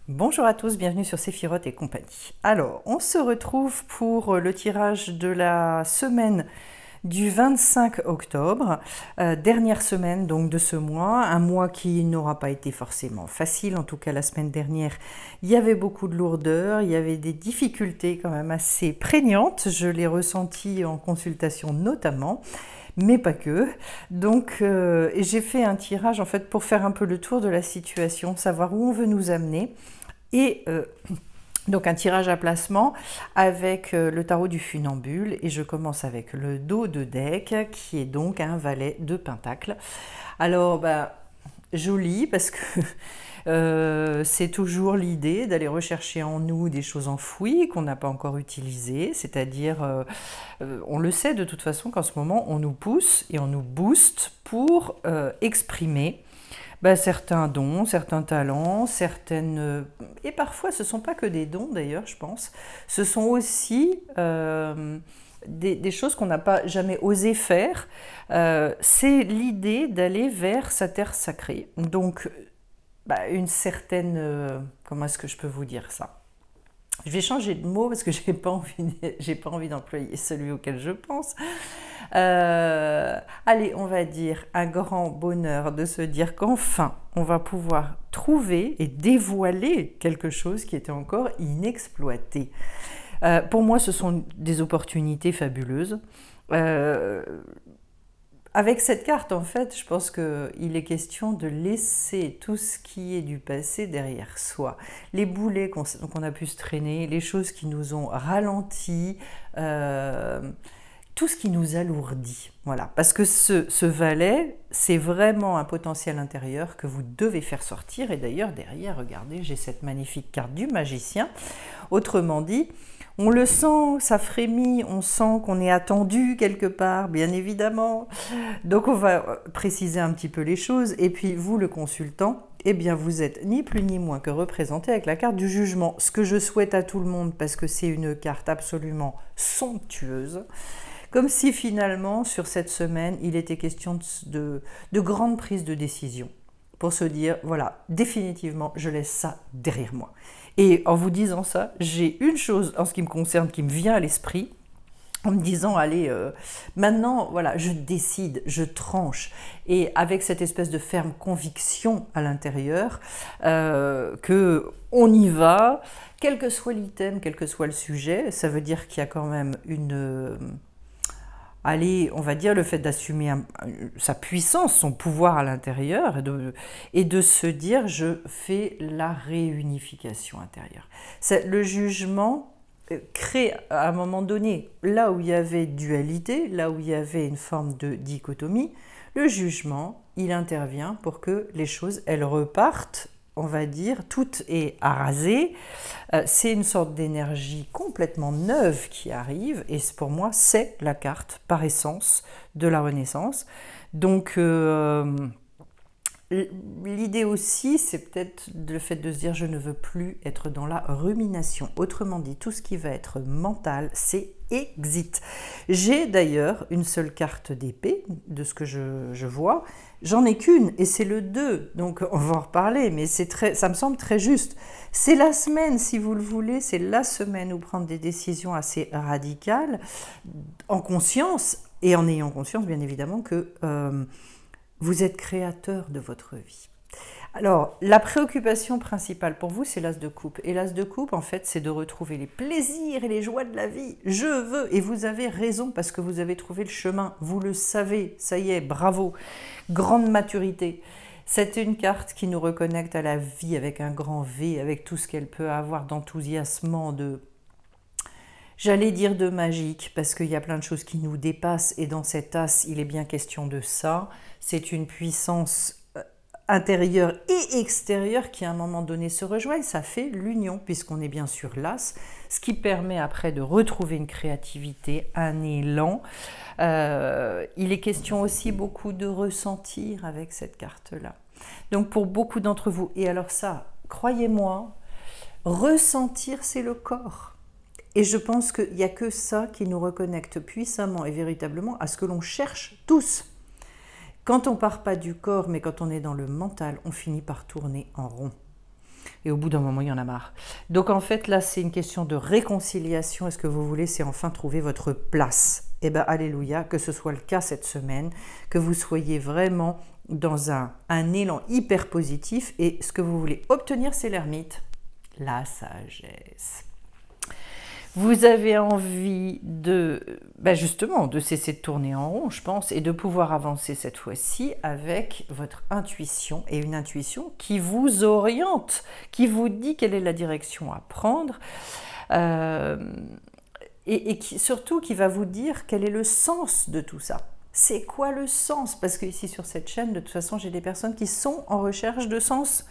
Bonjour à tous, bienvenue sur Séphiroth et compagnie. Alors, on se retrouve pour le tirage de la semaine du 25 octobre, dernière semaine donc de ce mois, un mois qui n'aura pas été forcément facile, en tout cas la semaine dernière, il y avait beaucoup de lourdeur, il y avait des difficultés quand même assez prégnantes, je l'ai ressenti en consultation notamment, mais pas que. Donc j'ai fait un tirage en fait pour faire un peu le tour de la situation, savoir où on veut nous amener. Et donc un tirage à placement avec le tarot du funambule. Et je commence avec le dos de deck qui est donc un valet de pentacle. Alors, joli parce que c'est toujours l'idée d'aller rechercher en nous des choses enfouies qu'on n'a pas encore utilisées, c'est-à-dire, on le sait de toute façon qu'en ce moment on nous pousse et on nous booste pour exprimer certains dons, certains talents, certaines... Et parfois ce ne sont pas que des dons d'ailleurs, je pense, ce sont aussi des choses qu'on n'a pas jamais osé faire. C'est l'idée d'aller vers sa terre sacrée. Donc, une certaine... comment est-ce que je peux vous dire ça? Je vais changer de mot parce que j'ai pas envie d'employer celui auquel je pense. Allez, on va dire un grand bonheur de se dire qu'enfin, on va pouvoir trouver et dévoiler quelque chose qui était encore inexploité. Pour moi, ce sont des opportunités fabuleuses. Avec cette carte, en fait, je pense qu'il est question de laisser tout ce qui est du passé derrière soi. Les boulets qu'on a pu se traîner, les choses qui nous ont ralenti, tout ce qui nous alourdit. Voilà. Parce que ce valet, c'est vraiment un potentiel intérieur que vous devez faire sortir. Et d'ailleurs, derrière, regardez, j'ai cette magnifique carte du magicien. Autrement dit, on le sent, ça frémit, on sent qu'on est attendu quelque part, bien évidemment. Donc on va préciser un petit peu les choses. Et puis vous, le consultant, eh bien vous êtes ni plus ni moins que représenté avec la carte du jugement. Ce que je souhaite à tout le monde, parce que c'est une carte absolument somptueuse. Comme si finalement, sur cette semaine, il était question de grandes prises de décision. Pour se dire, voilà, définitivement, je laisse ça derrière moi. Et en vous disant ça, j'ai une chose en ce qui me concerne qui me vient à l'esprit, en me disant, allez, maintenant, voilà, je décide, je tranche. Et avec cette espèce de ferme conviction à l'intérieur, qu'on y va, quel que soit l'item, quel que soit le sujet, ça veut dire qu'il y a quand même une... allez, on va dire le fait d'assumer sa puissance, son pouvoir à l'intérieur et de se dire je fais la réunification intérieure. Le jugement crée à un moment donné, là où il y avait dualité, là où il y avait une forme de dichotomie, le jugement, il intervient pour que les choses, elles repartent, on va dire, tout est à raser. C'est une sorte d'énergie complètement neuve qui arrive et pour moi, c'est la carte par essence de la Renaissance. Donc, l'idée aussi, c'est peut-être le fait de se dire je ne veux plus être dans la rumination. Autrement dit, tout ce qui va être mental, c'est exit. J'ai d'ailleurs une seule carte d'épée, de ce que je vois. J'en ai qu'une et c'est le 2, donc on va en reparler, mais ça me semble très juste. C'est la semaine, si vous le voulez, c'est la semaine où prendre des décisions assez radicales, en conscience, et en ayant conscience, bien évidemment, que vous êtes créateur de votre vie. Alors, la préoccupation principale pour vous, c'est l'as de coupe. Et l'as de coupe, en fait, c'est de retrouver les plaisirs et les joies de la vie. Je veux, et vous avez raison, parce que vous avez trouvé le chemin. Vous le savez, ça y est, bravo. Grande maturité. C'est une carte qui nous reconnecte à la vie avec un grand V, avec tout ce qu'elle peut avoir d'enthousiasmant, j'allais dire de magique, parce qu'il y a plein de choses qui nous dépassent, et dans cet as, il est bien question de ça. C'est une puissance intérieure et extérieure qui à un moment donné se rejoignent, ça fait l'union, puisqu'on est bien sur l'as, ce qui permet après de retrouver une créativité, un élan. Il est question aussi beaucoup de ressentir avec cette carte-là. Donc pour beaucoup d'entre vous, et alors ça, croyez-moi, ressentir c'est le corps. Et je pense qu'il n'y a que ça qui nous reconnecte puissamment et véritablement à ce que l'on cherche tous. Quand on ne part pas du corps, mais quand on est dans le mental, on finit par tourner en rond. Et au bout d'un moment, il y en a marre. Donc en fait, là, c'est une question de réconciliation. Est-ce que vous voulez, c'est enfin trouver votre place? Eh bien, alléluia, que ce soit le cas cette semaine, que vous soyez vraiment dans un élan hyper positif. Et ce que vous voulez obtenir, c'est l'ermite, la sagesse. Vous avez envie justement, de cesser de tourner en rond, je pense, et de pouvoir avancer cette fois-ci avec votre intuition, et une intuition qui vous oriente, qui vous dit quelle est la direction à prendre, et surtout qui va vous dire quel est le sens de tout ça. C'est quoi le sens? Parce que ici sur cette chaîne, de toute façon, j'ai des personnes qui sont en recherche de sens.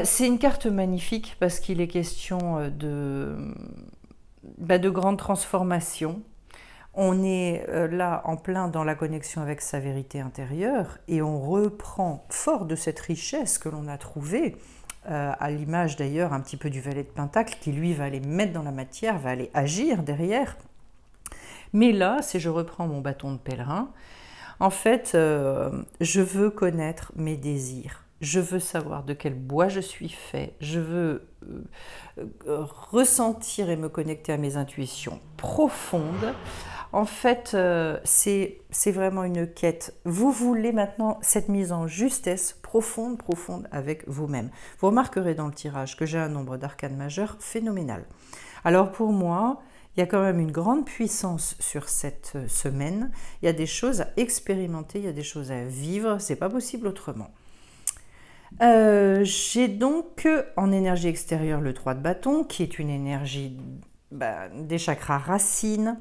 C'est une carte magnifique parce qu'il est question de grandes transformations. On est là en plein dans la connexion avec sa vérité intérieure et on reprend fort de cette richesse que l'on a trouvée, à l'image d'ailleurs un petit peu du valet de Pentacle qui lui va aller mettre dans la matière, va aller agir derrière. Mais là, si je reprends mon bâton de pèlerin, en fait, je veux connaître mes désirs. Je veux savoir de quel bois je suis fait, je veux ressentir et me connecter à mes intuitions profondes. En fait, c'est vraiment une quête. Vous voulez maintenant cette mise en justesse profonde avec vous-même. Vous remarquerez dans le tirage que j'ai un nombre d'arcanes majeurs phénoménal. Alors pour moi, il y a quand même une grande puissance sur cette semaine. Il y a des choses à expérimenter, il y a des choses à vivre, c'est pas possible autrement. J'ai donc en énergie extérieure le 3 de bâton, qui est une énergie des chakras racines.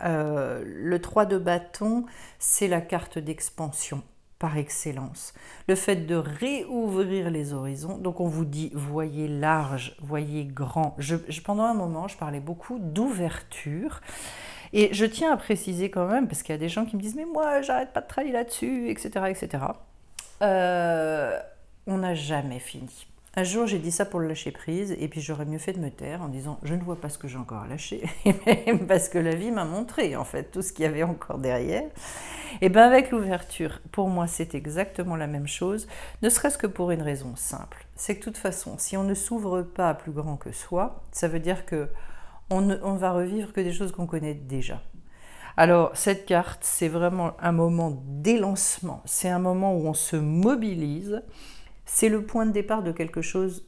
Le 3 de bâton, c'est la carte d'expansion par excellence. Le fait de réouvrir les horizons. Donc on vous dit, voyez large, voyez grand. Pendant un moment, je parlais beaucoup d'ouverture. Et je tiens à préciser quand même, parce qu'il y a des gens qui me disent « Mais moi, j'arrête pas de travailler là-dessus, etc. etc. » On n'a jamais fini. Un jour, j'ai dit ça pour le lâcher prise, et puis j'aurais mieux fait de me taire en disant « Je ne vois pas ce que j'ai encore à lâcher. » Parce que la vie m'a montré, en fait, tout ce qu'il y avait encore derrière. Et bien avec l'ouverture, pour moi, c'est exactement la même chose, ne serait-ce que pour une raison simple. C'est que de toute façon, si on ne s'ouvre pas à plus grand que soi, ça veut dire qu'on ne va revivre que des choses qu'on connaît déjà. Alors, cette carte, c'est vraiment un moment d'élancement. C'est un moment où on se mobilise. C'est le point de départ de quelque chose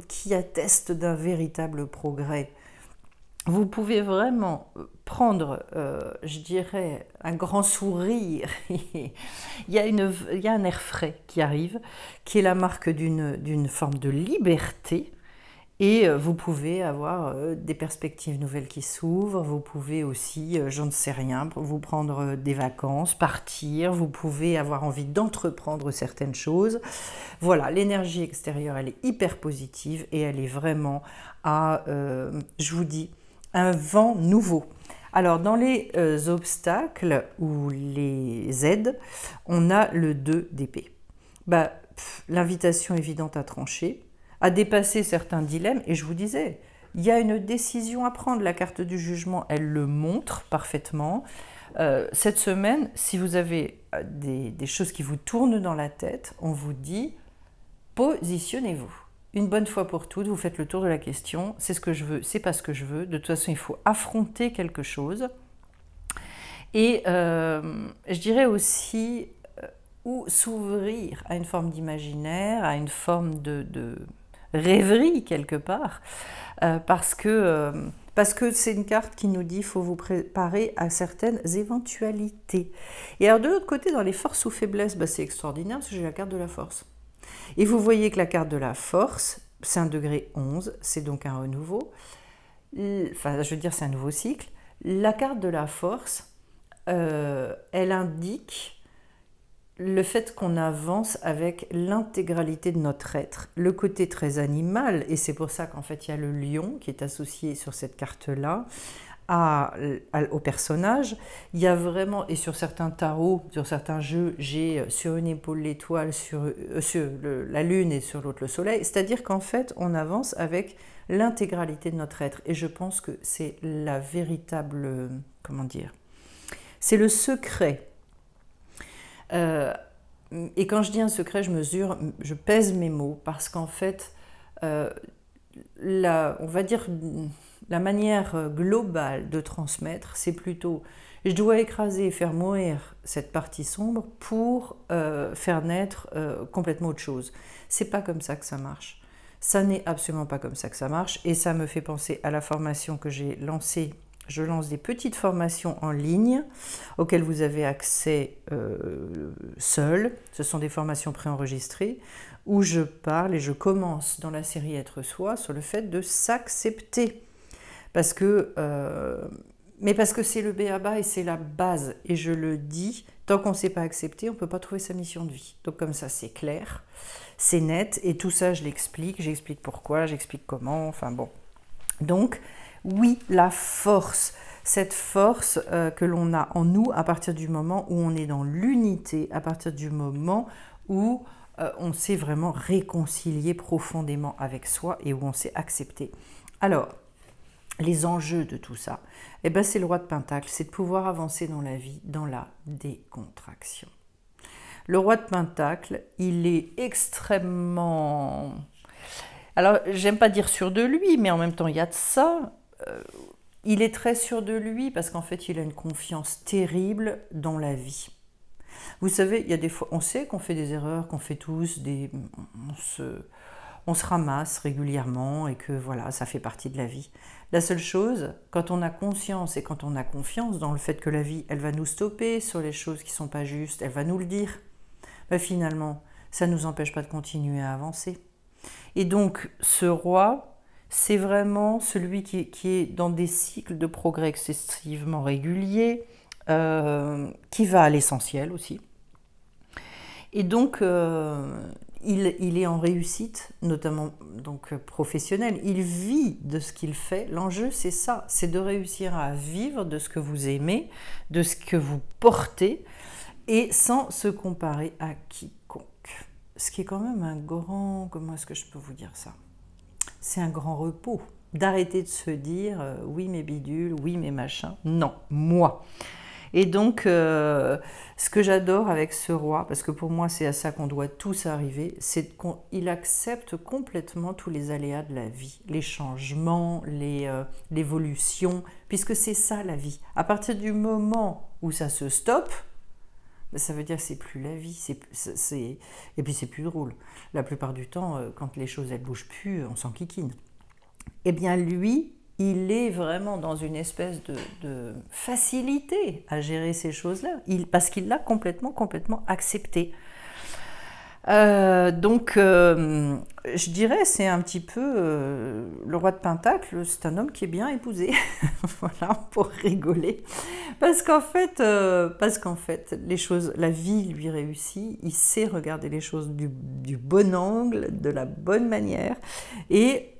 qui atteste d'un véritable progrès. Vous pouvez vraiment prendre, je dirais, un grand sourire. il y a un air frais qui arrive, qui est la marque d'une forme de liberté. Et vous pouvez avoir des perspectives nouvelles qui s'ouvrent, vous pouvez aussi, j'en ne sais rien, vous prendre des vacances, partir, vous pouvez avoir envie d'entreprendre certaines choses. Voilà, l'énergie extérieure, elle est hyper positive et elle est vraiment à, je vous dis, un vent nouveau. Alors, dans les obstacles ou les aides, on a le 2 d'épée. L'invitation évidente à trancher, à dépasser certains dilemmes, et je vous disais, il y a une décision à prendre. La carte du jugement, elle le montre parfaitement. Cette semaine, si vous avez des choses qui vous tournent dans la tête, on vous dit, positionnez-vous. Une bonne fois pour toutes, vous faites le tour de la question, c'est ce que je veux, c'est pas ce que je veux. De toute façon, il faut affronter quelque chose. Et je dirais aussi, ou s'ouvrir à une forme d'imaginaire, à une forme de rêverie quelque part, parce que c'est une carte qui nous dit qu'il faut vous préparer à certaines éventualités. Et alors de l'autre côté, dans les forces ou faiblesses, c'est extraordinaire parce que j'ai la carte de la force. Et vous voyez que la carte de la force, c'est un degré 11, c'est donc un renouveau, enfin je veux dire c'est un nouveau cycle. La carte de la force, elle indique le fait qu'on avance avec l'intégralité de notre être, le côté très animal, et c'est pour ça qu'en fait il y a le lion qui est associé sur cette carte-là au personnage. Il y a vraiment, et sur certains tarots, sur certains jeux, j'ai sur une épaule l'étoile, sur la lune et sur l'autre le soleil, c'est-à-dire qu'en fait on avance avec l'intégralité de notre être, et je pense que c'est la véritable, comment dire, c'est le secret. et quand je dis un secret, je mesure, je pèse mes mots, parce qu'en fait, on va dire, la manière globale de transmettre, c'est plutôt, je dois écraser et faire mourir cette partie sombre pour faire naître complètement autre chose. C'est pas comme ça que ça marche. Ça n'est absolument pas comme ça que ça marche, et ça me fait penser à la formation que j'ai lancée. Je lance des petites formations en ligne auxquelles vous avez accès seul. Ce sont des formations préenregistrées où je parle et je commence dans la série Être Soi sur le fait de s'accepter. Parce que c'est le b.a.-ba et c'est la base. Et je le dis, tant qu'on ne s'est pas accepté, on ne peut pas trouver sa mission de vie. Donc comme ça, c'est clair, c'est net. Et tout ça, je l'explique. J'explique pourquoi, j'explique comment. Enfin bon. Donc, oui, la force, cette force que l'on a en nous à partir du moment où on est dans l'unité, à partir du moment où on s'est vraiment réconcilié profondément avec soi et où on s'est accepté. Alors, les enjeux de tout ça, eh ben, c'est le roi de Pentacle, c'est de pouvoir avancer dans la vie, dans la décontraction. Le roi de Pentacle, il est extrêmement... Alors, j'aime pas dire sûr de lui, mais en même temps, il y a de ça. Il est très sûr de lui parce qu'en fait, il a une confiance terrible dans la vie. Vous savez, il y a des fois, on sait qu'on fait des erreurs, qu'on fait tous, on se ramasse régulièrement et que voilà, ça fait partie de la vie. La seule chose, quand on a conscience et quand on a confiance dans le fait que la vie, elle va nous stopper sur les choses qui ne sont pas justes, elle va nous le dire, ben finalement, ça ne nous empêche pas de continuer à avancer. Et donc, ce roi, c'est vraiment celui qui est dans des cycles de progrès excessivement réguliers, qui va à l'essentiel aussi. Et donc, il est en réussite, notamment donc professionnelle. Il vit de ce qu'il fait. L'enjeu, c'est ça, c'est de réussir à vivre de ce que vous aimez, de ce que vous portez, et sans se comparer à quiconque. Ce qui est quand même un grand... Comment est-ce que je peux vous dire ça? C'est un grand repos d'arrêter de se dire oui mes bidules, oui mes machins. Non, moi. Et donc, ce que j'adore avec ce roi, parce que pour moi c'est à ça qu'on doit tous arriver, c'est qu'il accepte complètement tous les aléas de la vie, les changements, l'évolution, puisque c'est ça la vie. À partir du moment où ça se stoppe, ça veut dire que c'est plus la vie, et puis c'est plus drôle. La plupart du temps, quand les choses elles bougent plus, on s'enquiquine. Eh bien lui, il est vraiment dans une espèce de facilité à gérer ces choses-là, parce qu'il l'a complètement accepté. Donc, je dirais, c'est un petit peu le roi de Pentacle, c'est un homme qui est bien épousé, voilà, pour rigoler, parce qu'en fait, les choses, la vie lui réussit, il sait regarder les choses du bon angle, de la bonne manière, et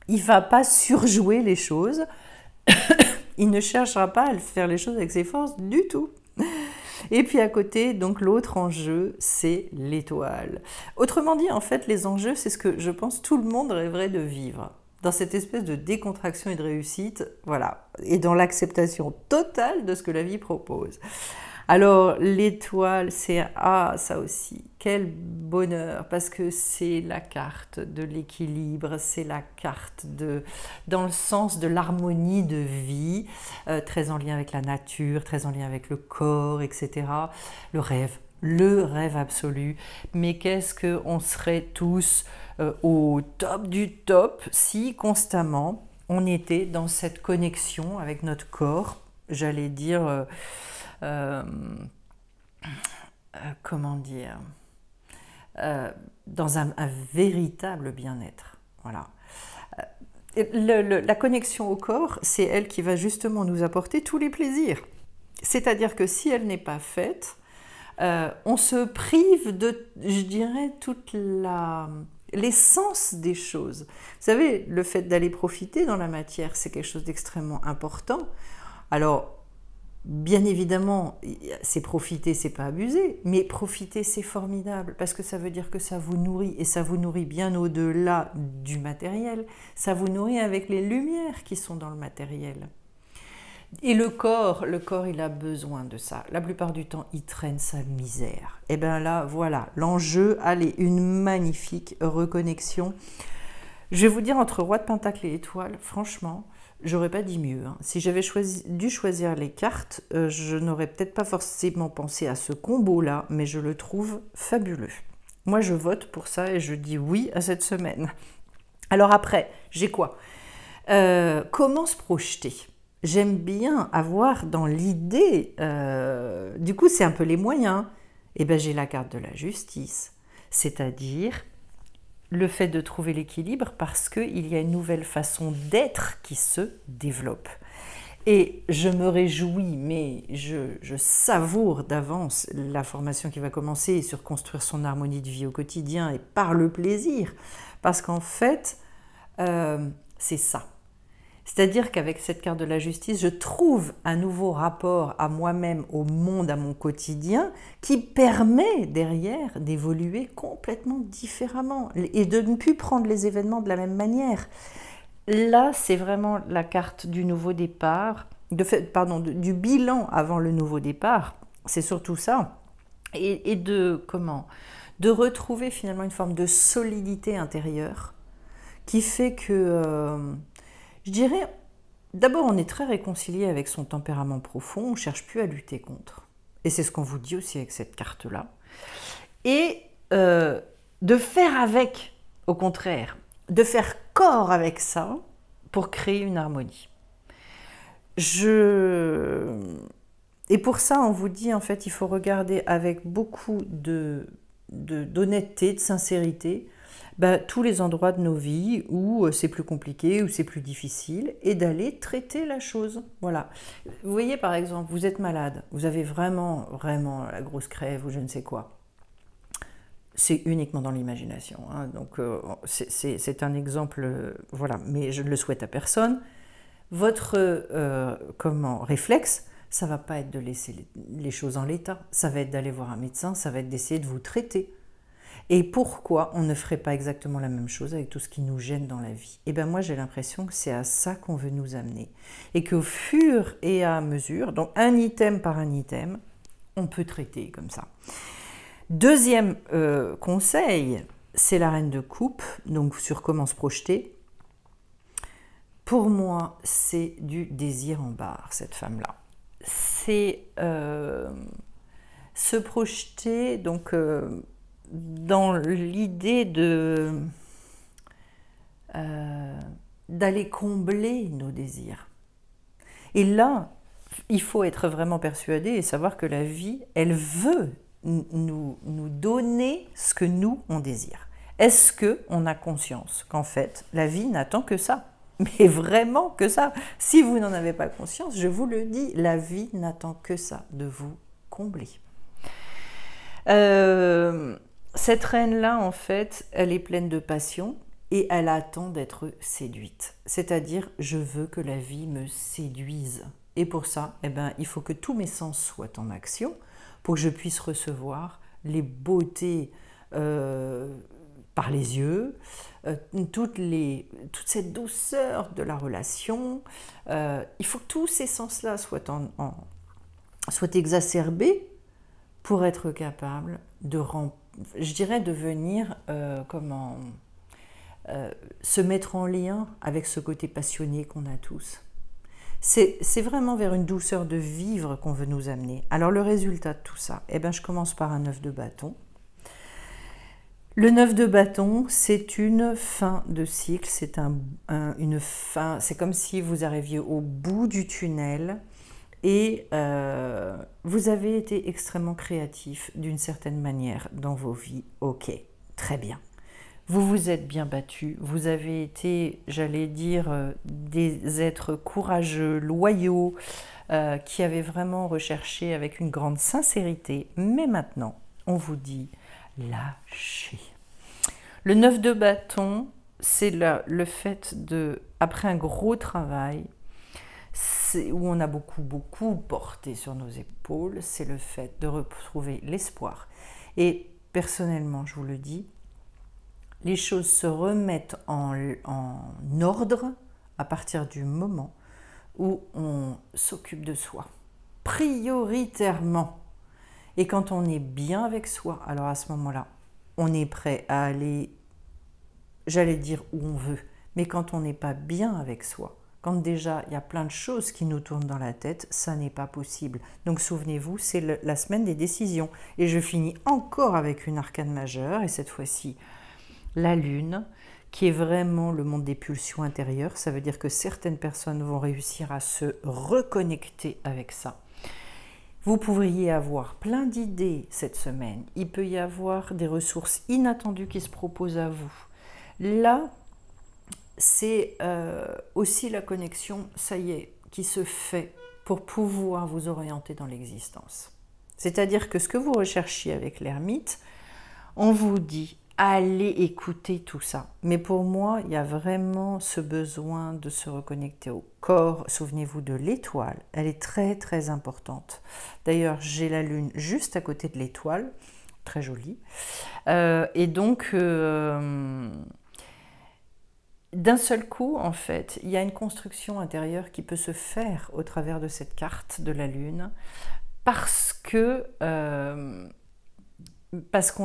il va pas surjouer les choses, il ne cherchera pas à faire les choses avec ses forces du tout. Et puis à côté, donc l'autre enjeu, c'est l'étoile. Autrement dit, en fait, les enjeux, c'est ce que je pense tout le monde rêverait de vivre. Dans cette espèce de décontraction et de réussite, voilà, et dans l'acceptation totale de ce que la vie propose. Alors, l'étoile, c'est ça aussi, quel bonheur, parce que c'est la carte de l'équilibre, c'est la carte dans le sens de l'harmonie de vie, très en lien avec la nature, très en lien avec le corps, etc. Le rêve absolu. Mais qu'est-ce qu'on serait tous au top du top si constamment on était dans cette connexion avec notre corps, j'allais dire... comment dire, dans un véritable bien-être. Voilà. La connexion au corps, c'est elle qui va justement nous apporter tous les plaisirs. C'est-à-dire que si elle n'est pas faite, on se prive de, je dirais, toute l'essence des choses. Vous savez, le fait d'aller profiter dans la matière, c'est quelque chose d'extrêmement important. Alors, bien évidemment, c'est profiter, c'est pas abuser, mais profiter, c'est formidable, parce que ça veut dire que ça vous nourrit, et ça vous nourrit bien au-delà du matériel, ça vous nourrit avec les lumières qui sont dans le matériel. Et le corps, il a besoin de ça. La plupart du temps, il traîne sa misère. Et bien là, voilà, l'enjeu, allez, une magnifique reconnexion. Je vais vous dire, entre roi de pentacle et étoile, franchement, j'aurais pas dit mieux. Hein. Si j'avais dû choisir les cartes, je n'aurais peut-être pas forcément pensé à ce combo-là, mais je le trouve fabuleux. Moi, je vote pour ça et je dis oui à cette semaine. Alors après, j'ai quoi? Comment se projeter? J'aime bien avoir dans l'idée, du coup c'est un peu les moyens, et ben j'ai la carte de la justice, c'est-à-dire le fait de trouver l'équilibre parce qu'il y a une nouvelle façon d'être qui se développe. Et je me réjouis, mais je savoure d'avance la formation qui va commencer sur construire son harmonie de vie au quotidien et par le plaisir, parce qu'en fait, c'est ça. C'est-à-dire qu'avec cette carte de la justice, je trouve un nouveau rapport à moi-même, au monde, à mon quotidien, qui permet derrière d'évoluer complètement différemment et de ne plus prendre les événements de la même manière. Là, c'est vraiment la carte du nouveau départ, du bilan avant le nouveau départ. C'est surtout ça. Et de retrouver finalement une forme de solidité intérieure qui fait que... je dirais, d'abord, on est très réconcilié avec son tempérament profond, on ne cherche plus à lutter contre. Et c'est ce qu'on vous dit aussi avec cette carte-là. Et de faire avec, au contraire, de faire corps avec ça pour créer une harmonie. Et pour ça, on vous dit, en fait, il faut regarder avec beaucoup d'honnêteté, de sincérité, tous les endroits de nos vies où c'est plus compliqué, où c'est plus difficile, et d'aller traiter la chose. Voilà. Vous voyez, par exemple, vous êtes malade, vous avez vraiment, vraiment la grosse crève ou je ne sais quoi. C'est uniquement dans l'imagination. Hein. Donc, c'est un exemple, voilà, mais je ne le souhaite à personne. Votre réflexe, ça ne va pas être de laisser les choses en l'état. Ça va être d'aller voir un médecin, ça va être d'essayer de vous traiter. Et pourquoi on ne ferait pas exactement la même chose avec tout ce qui nous gêne dans la vie? Et bien moi j'ai l'impression que c'est à ça qu'on veut nous amener. Et qu'au fur et à mesure, donc un item par un item, on peut traiter comme ça. Deuxième conseil, c'est la reine de coupe, donc sur comment se projeter. Pour moi, c'est du désir en barre, cette femme-là. C'est se projeter, donc... dans l'idée d'aller combler nos désirs. Et là, il faut être vraiment persuadé et savoir que la vie, elle veut nous donner ce que nous, on désire. Est-ce qu'on a conscience qu'en fait, la vie n'attend que ça? Mais vraiment que ça. Si vous n'en avez pas conscience, je vous le dis, la vie n'attend que ça, de vous combler. Cette reine-là, en fait, elle est pleine de passion et elle attend d'être séduite. C'est-à-dire, je veux que la vie me séduise. Et pour ça, il faut que tous mes sens soient en action pour que je puisse recevoir les beautés par les yeux, toute cette douceur de la relation. Il faut que tous ces sens-là soient exacerbés pour être capable de venir se mettre en lien avec ce côté passionné qu'on a tous. C'est vraiment vers une douceur de vivre qu'on veut nous amener. Alors le résultat de tout ça, je commence par un 9 de bâton. Le 9 de bâton, c'est une fin de cycle, c'est une fin, c'est comme si vous arriviez au bout du tunnel. Et vous avez été extrêmement créatif d'une certaine manière dans vos vies. Ok, très bien. Vous vous êtes bien battu. Vous avez été, j'allais dire, des êtres courageux, loyaux, qui avaient vraiment recherché avec une grande sincérité. Mais maintenant, on vous dit lâchez. Le 9 de bâton, c'est le fait après un gros travail, où on a beaucoup porté sur nos épaules, c'est le fait de retrouver l'espoir. Et personnellement, je vous le dis, les choses se remettent en ordre à partir du moment où on s'occupe de soi, prioritairement. Et quand on est bien avec soi, alors à ce moment-là, on est prêt à aller, j'allais dire où on veut, mais quand on n'est pas bien avec soi, quand déjà il y a plein de choses qui nous tournent dans la tête, ça n'est pas possible. Donc souvenez-vous, c'est la semaine des décisions. Et je finis encore avec une arcane majeure, et cette fois-ci, la lune, qui est vraiment le monde des pulsions intérieures. Ça veut dire que certaines personnes vont réussir à se reconnecter avec ça. Vous pourriez avoir plein d'idées cette semaine. Il peut y avoir des ressources inattendues qui se proposent à vous. Là, c'est aussi la connexion, ça y est, qui se fait pour pouvoir vous orienter dans l'existence. C'est-à-dire que ce que vous recherchiez avec l'ermite, on vous dit, allez écouter tout ça. Mais pour moi, il y a vraiment ce besoin de se reconnecter au corps. Souvenez-vous de l'étoile, elle est très très importante. D'ailleurs, j'ai la lune juste à côté de l'étoile, très jolie. Et donc, d'un seul coup, en fait, il y a une construction intérieure qui peut se faire au travers de cette carte de la lune, parce qu'on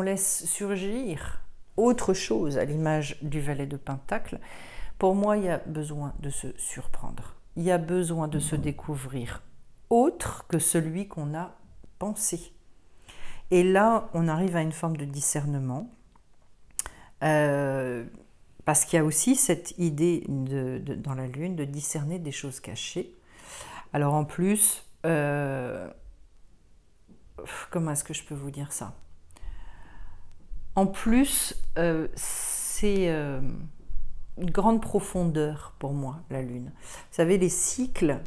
laisse surgir autre chose à l'image du valet de Pentacle. Pour moi, il y a besoin de se surprendre. Il y a besoin de se découvrir autre que celui qu'on a pensé. Et là, on arrive à une forme de discernement, parce qu'il y a aussi cette idée dans la Lune de discerner des choses cachées. Alors en plus, comment est-ce que je peux vous dire ça ? En plus, c'est une grande profondeur pour moi, la Lune. Vous savez, les cycles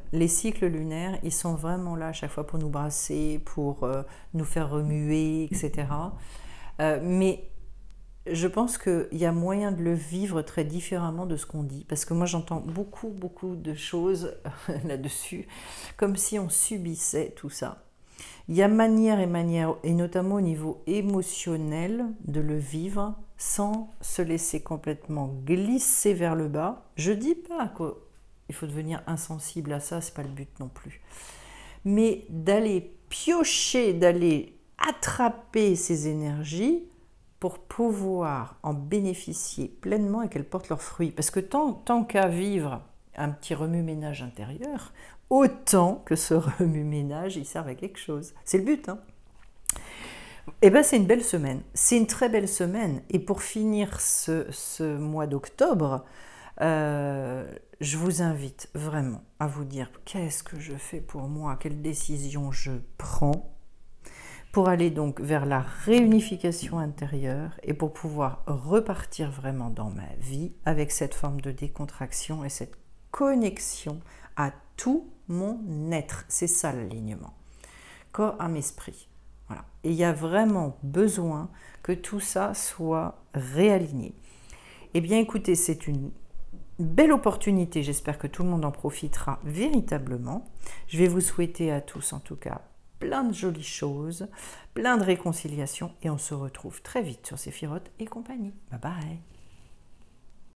lunaires, ils sont vraiment là à chaque fois pour nous brasser, pour nous faire remuer, etc. Mais je pense qu'il y a moyen de le vivre très différemment de ce qu'on dit. Parce que moi, j'entends beaucoup de choses là-dessus, comme si on subissait tout ça. Il y a manière, et notamment au niveau émotionnel, de le vivre sans se laisser complètement glisser vers le bas. Je ne dis pas qu'il faut devenir insensible à ça, ce n'est pas le but non plus. Mais d'aller piocher, d'aller attraper ces énergies pour pouvoir en bénéficier pleinement et qu'elles portent leurs fruits. Parce que tant qu'à vivre un petit remue-ménage intérieur, autant que ce remue-ménage, il serve à quelque chose. C'est le but, hein. Eh bien, c'est une belle semaine. C'est une très belle semaine. Et pour finir ce mois d'octobre, je vous invite vraiment à vous dire qu'est-ce que je fais pour moi, quelle décision je prends pour aller donc vers la réunification intérieure et pour pouvoir repartir vraiment dans ma vie avec cette forme de décontraction et cette connexion à tout mon être. C'est ça l'alignement. Corps, âme, esprit. Voilà. Et il y a vraiment besoin que tout ça soit réaligné. Eh bien écoutez, c'est une belle opportunité. J'espère que tout le monde en profitera véritablement. Je vais vous souhaiter à tous en tout cas plein de jolies choses, plein de réconciliation et on se retrouve très vite sur Séphiroth et compagnie. Bye bye.